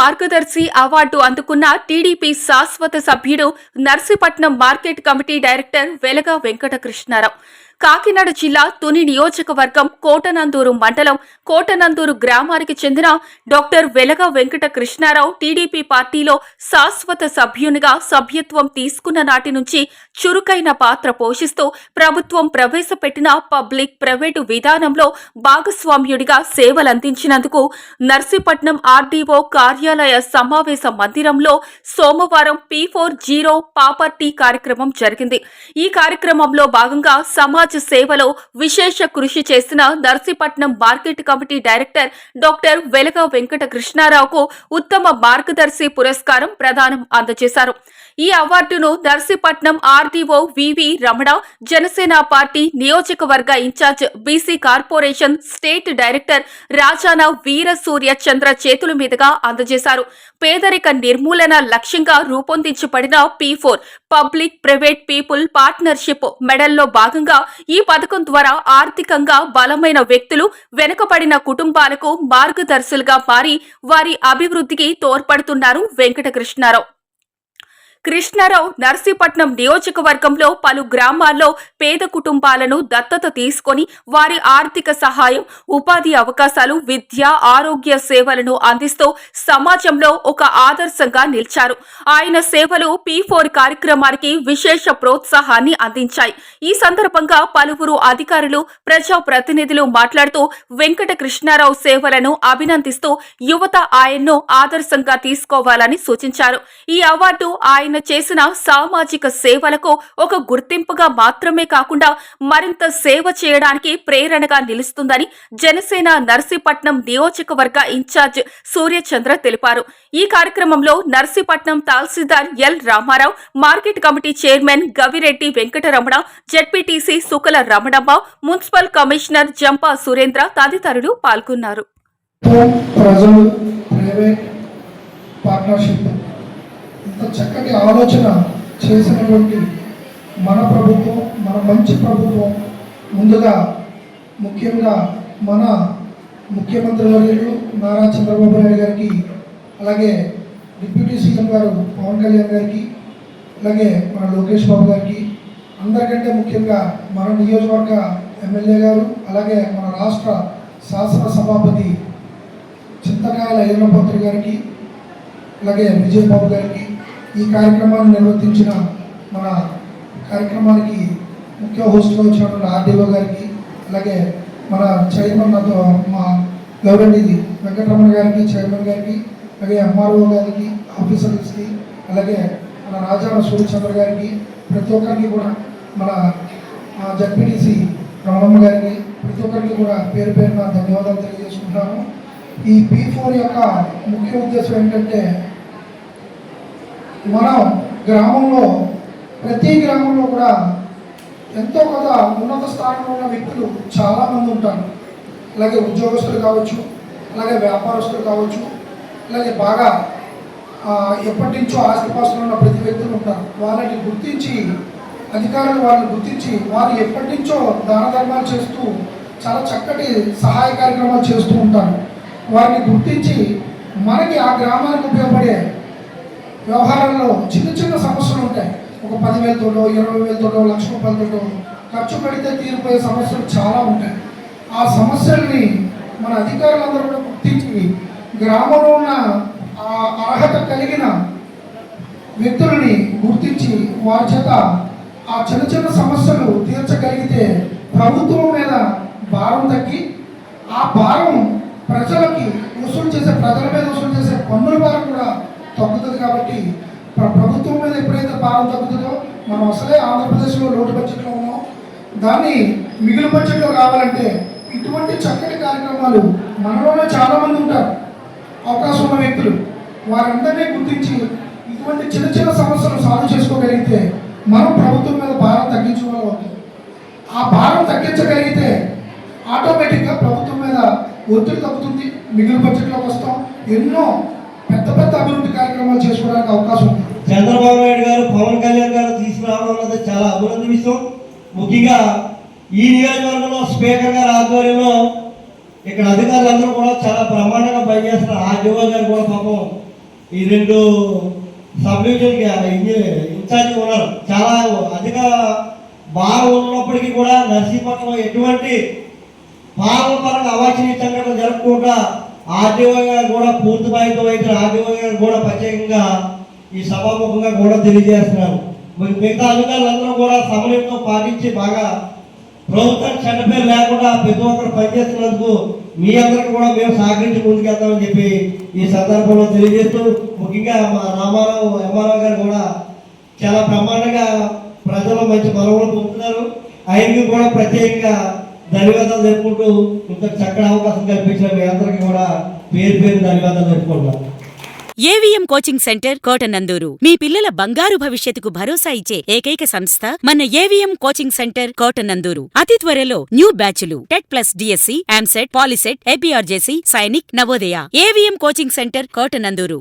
మార్గదర్శి award అందుకున్న TDP శాశ్వత సభ్యుడు నర్సీపట్నం మార్కెట్ కమిటీ డైరెక్టర్ వెలగ వెంకట కృష్ణారావు. కాకినాడ జిల్లా తుని నియోజకవర్గం కోటనందూరు మండలం కోటనందూరు గ్రామానికి చెందిన డాక్టర్ వెలగ వెంకట కృష్ణారావు టీడీపీ పార్టీలో శాశ్వత సభ్యునిగా సభ్యత్వం తీసుకున్న నాటి నుంచి చురుకైన పాత్ర పోషిస్తూ ప్రభుత్వం ప్రవేశపెట్టిన పబ్లిక్ ప్రైవేటు విధానంలో భాగస్వామ్యుడిగా సేవలందించినందుకు నర్సీపట్నం ఆర్డీఓ కార్యాలయ సమావేశ మందిరంలో సోమవారం P40 పాపర్టీ కార్యక్రమం జరిగింది. ఈ కార్యక్రమంలో భాగంగా సమాజ సేవలో విశేష కృషి చేసిన Narsipatnam market committee director doctor వెలగ వెంకట కృష్ణారావుకు ఉత్తమ మార్గదర్శి పురస్కారం ప్రదానం అందజేశారు. ఈ అవార్డును Narsipatnam RDO V V Ramana, Janasena party నియోజకవర్గ incharge BC corporation state director Rajana Veera Surya Chandra చేతుల మీదుగా అందజేశారు. పేదరిక నిర్మూలన లక్ష్యంగా రూపొందించబడిన P4 public private people partnership మెడల్లో భాగంగా ఈ పథకం ద్వారా ఆర్థికంగా బలమైన వ్యక్తులు, వెనుకబడిన కుటుంబాలకు మార్గదర్శులుగా మారి వారి అభివృద్ధికి తోడ్పడుతున్నారు వెంకట కృష్ణారావు. నర్సీపట్నం నియోజకవర్గంలో పలు గ్రామాల్లో పేద కుటుంబాలను దత్తత తీసుకొని వారి ఆర్థిక సహాయం, ఉపాధి అవకాశాలు, విద్య, ఆరోగ్య సేవలను అందిస్తూ సమాజంలో ఒక ఆదర్శంగా నిలిచారు. ఆయన సేవలు P4 కార్యక్రమానికి విశేష ప్రోత్సాహాన్ని అందించాయి. ఈ సందర్భంగా పలువురు అధికారులు, ప్రజా ప్రతినిధులు మాట్లాడుతూ వెంకట కృష్ణారావు సేవలను అభినందిస్తూ యువత ఆయన్ను ఆదర్శంగా తీసుకోవాలని సూచించారు. ఈ అవార్డు ఆయన చేసిన సామాజిక సేవలకు ఒక గుర్తింపుగా మాత్రమే కాకుండా మరింత సేవ చేయడానికి ప్రేరణగా నిలుస్తుందని జనసేన నర్సీపట్నం నియోజకవర్గ ఇన్ఛార్జ్ సూర్యచంద్ర తెలిపారు. ఈ కార్యక్రమంలో Narsipatnam tahsildar L Ramarao, market committee chairman Gavireddy Venkataramana, ZPTC Sukala Ramanamma, municipal commissioner Jampa Surendra తదితరులు పాల్గొన్నారు. ఇంత చక్కటి ఆలోచన చేసినటువంటి మన ప్రభుత్వం, మన మంచి ప్రభుత్వం, ముందుగా ముఖ్యంగా మన ముఖ్యమంత్రి వర్యులు నారా చంద్రబాబు నాయుడు గారికి, అలాగే డిప్యూటీ సీఎం గారు పవన్ కళ్యాణ్ గారికి, అలాగే మన లోకేష్ బాబు గారికి, అందరికంటే ముఖ్యంగా మన నియోజకవర్గ ఎమ్మెల్యే గారు, అలాగే మన రాష్ట్ర శాసన సభాపతి చింతకాయల అయ్యన్నపత్రి గారికి, అలాగే విజయబాబు గారికి, ఈ కార్యక్రమాన్ని నిర్వర్తించిన మన కార్యక్రమానికి ముఖ్య హోస్ట్గా వచ్చినటువంటి ఆర్డీఓ గారికి, అలాగే మన చైర్మన్ మా గౌరవనీయులు వెంకటరమణ గారికి, చైర్మన్ గారికి, అలాగే ఎంఆర్ఓ గారికి, ఆఫీసర్స్కి, అలాగే మన రాజాన సూర్యచంద్ర గారికి, ప్రతి ఒక్కరికి కూడా మన జడ్పీటీసీ రమణమ్మ గారికి, ప్రతి ఒక్కరికి కూడా పేరు పేరున ధన్యవాదాలు తెలియజేసుకుంటున్నాను. ఈ P4 యొక్క ముఖ్య ఉద్దేశం ఏంటంటే, మనం గ్రామంలో ప్రతి గ్రామంలో కూడా ఎంతో కొంత ఉన్నత స్థానంలో ఉన్న వ్యక్తులు చాలామంది ఉంటారు. అలాగే ఉద్యోగస్తులు కావచ్చు, అలాగే వ్యాపారస్తులు కావచ్చు, అలాగే బాగా ఎప్పటి నుంచో ఆస్తిపాస్తులు ఉన్న ప్రతి వ్యక్తులు ఉంటారు. వాళ్ళని గుర్తించి అధికారులు వాళ్ళని గుర్తించి వారు ఎప్పటి నుంచో దాన ధర్మాలు చేస్తూ చాలా చక్కటి సహాయ కార్యక్రమాలు చేస్తూ ఉంటారు. వారిని గుర్తించి మనకి ఆ గ్రామానికి ఉపయోగపడే వ్యవహారంలో చిన్న చిన్న సమస్యలు ఉంటాయి. ఒక 10,000తోటో 20,000తోటో లక్ష రూపాయలతోటో ఖర్చు పెడితే తీరిపోయే సమస్యలు చాలా ఉంటాయి. ఆ సమస్యల్ని మన అధికారులందరూ కూడా గుర్తించి గ్రామంలో ఉన్న అర్హత కలిగిన వ్యక్తులని గుర్తించి వారి చేత ఆ చిన్న చిన్న సమస్యలు తీర్చగలిగితే ప్రభుత్వం మీద భారం తగ్గి ఆ భారం ప్రజల మీద వసూలు చేసే పన్నుల భారం కూడా తగ్గుతుంది. కాబట్టి ప్రభుత్వం మీద ఎప్పుడైతే భారం తగ్గుతుందో, మనం అసలే ఆంధ్రప్రదేశ్లో లోటు బడ్జెట్లో ఉన్నాం, దాన్ని మిగులు బడ్జెట్లో కావాలంటే ఇటువంటి చక్కటి కార్యక్రమాలు మనలోనే చాలామంది ఉంటారు, అవకాశం ఉన్న వ్యక్తులు, వారందరినీ గుర్తించి ఇటువంటి చిన్న చిన్న సమస్యలు సాల్వ్ చేసుకోగలిగితే మనం ప్రభుత్వం మీద భారం తగ్గించడం అవుతుంది. ఆ భారం తగ్గించగలిగితే ఆటోమేటిక్గా ప్రభుత్వం మీద ఒత్తిడి తగ్గుతుంది, మిగులు బడ్జెట్లోకి వస్తాం, ఎన్నో పెద్ద పెద్ద అభివృద్ధి కార్యక్రమాలు చేసుకోవడానికి అవకాశం ఉంది. చంద్రబాబు నాయుడు గారు, పవన్ కళ్యాణ్ గారు తీసుకురావడం అన్నది చాలా అభివృద్ధి విషయం. ముఖ్యంగా ఈ నియోజకవర్గంలో స్పీకర్ గారి ఆధ్వర్యంలో ఇక్కడ అధికారులందరూ కూడా చాలా బ్రహ్మాండంగా పనిచేస్తున్నారు. ఆర్డీఓ గారు కూడా పాపం ఈ 2 సబ్ డివిజన్కి ఇన్ఛార్జ్ ఉన్నారు. చాలా అధిక భారం ఉన్నప్పటికీ కూడా నర్సీపట్నం ఎటువంటి పాలన పరంగా అవాంఛనీయ సంఘటనలు జరగకుండా ఆర్డీఓ గారు కూడా పూర్తి బాధ్యత వహించిన ఆర్డీఓ గారు కూడా ప్రత్యేకంగా ఈ సభాముఖంగా కూడా తెలియజేస్తున్నారు. మిగతా అధికారులందరూ కూడా సమన్వయంతో పాటించి బాగా ప్రభుత్వం చెడ్డ పేరు లేకుండా ప్రతి ఒక్కరు పనిచేస్తున్నందుకు మీ అందరికీ కూడా మేము సహకరించి ముందుకెళ్తామని చెప్పి ఈ సందర్భంలో తెలియజేస్తూ, ముఖ్యంగా మా రామారావు ఎంఆర్ఓ గారు కూడా చాలా బ్రహ్మాండంగా ప్రజలు మంచి మనవులు పొందుతున్నారు. ఆయనకి కూడా ప్రత్యేకంగా ధన్యవాదాలు తెలుపుకుంటూ ఇంత చక్కటి అవకాశం కల్పించిన మీ అందరికీ కూడా పేరు ధన్యవాదాలు తెలుపుకుంటున్నాను. ఏవిఎం కోచింగ్ సెంటర్ కోటనందూరు మీ పిల్లల బంగారు భవిష్యత్తుకు భరోసా ఇచ్చే ఏకైక సంస్థ మన ఏవిఎం కోచింగ్ సెంటర్ కోటనందూరు. అతి త్వరలో న్యూ బ్యాచ్లు TET plus DSC, EAMCET, POLYCET, APRJC, Sainik, Navodaya. AVM coaching centre Kotananduru.